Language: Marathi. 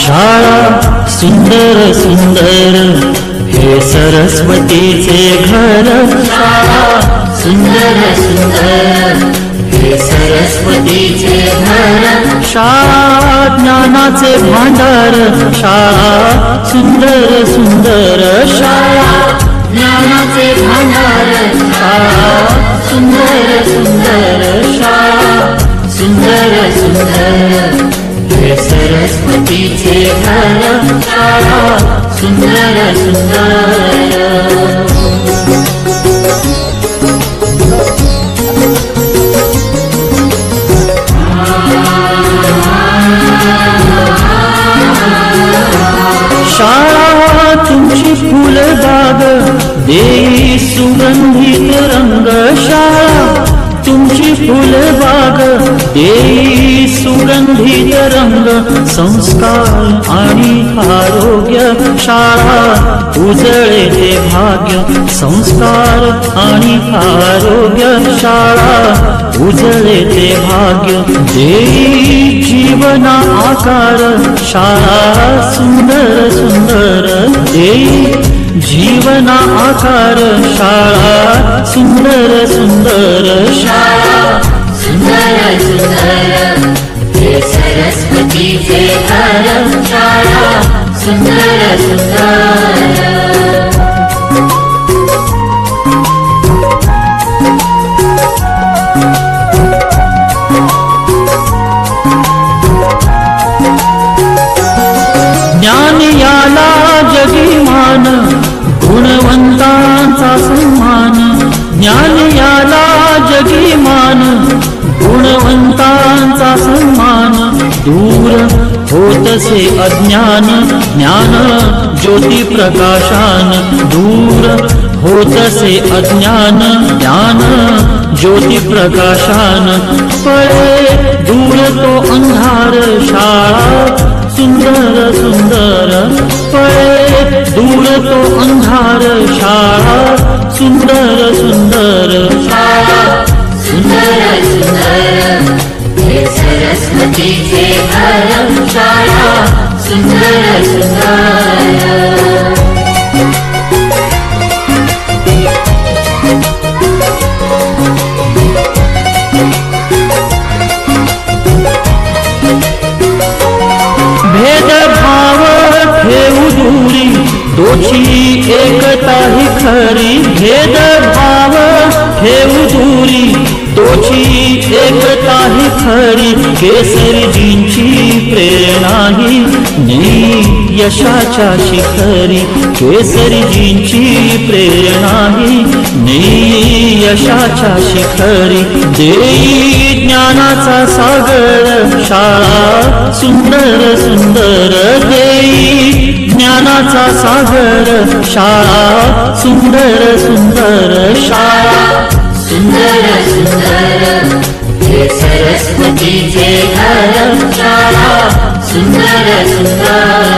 शाळा सुंदर सुंदर हे सरस्वतीचे घर, शाळा सुंदर सुंदर हे सरस्वतीचे घर, शाळा ज्ञानाचे भांडार, शाळा सुंदर सुंदर, शाळा ज्ञानाचे भांडार, शाळा सुंदर सुंदर, शाळा सुंदर सुंदर हे सरस्वतीचे घर, शाळा सुंदर सुंदर। शाळा तुमची फुलबाग देई सुगंधित रंग, शाळा तुमची फुलबाग देई सुगंधित रंग, संस्कार आणि आरोग्य शाळा उजळे ते भाग्य, संस्कार आणि आरोग्य शाळा उजळे ते भाग्य, देई जीवना आकार शाळा सुंदर सुंदर, देई जीवना आकार शाळा सुंदर सुंदर, शाळा सुंदर सुंदर हे सरस्वतीचे घर, शाळा सुंदर सुंदर। ज्ञान याला जगीमान गुणवंतांचा सन्मान, ज्ञान याला जगीमान गुणवंतांचा सन्मान, दूर होतसे अज्ञान ज्ञान ज्योती प्रकाशान, दूर होतसे अज्ञान ज्ञान ज्योती प्रकाशान, पळे दूर तो अंधार शाळा सुंदर सुंदर, पळे दूर तो अंधार शाळा सुंदर सुंदर, शाळा सुंदर सुंदर हे सरस्वतीचे घर, शाळा सुंदर सुंदर। भेदभाव ठेवू दूरी दोषी एकता ही खरी, भेदभाव ठेवू दूरी दोषी एकता ही खरी, केसरीजींची प्रेरणा ही नेई यशाच्या शिखरी, केसरीजींची प्रेरणा ही नेई यशाच्या शिखरी, देई ज्ञानाचा सागर शाळा सुंदर सुंदर, देई ज्ञानाचा सागर शाळा सुंदर सुंदर, शाळा सुंदर सुंदर हे सरस्वतीचे घर, शाळा सुंदर सुंदर।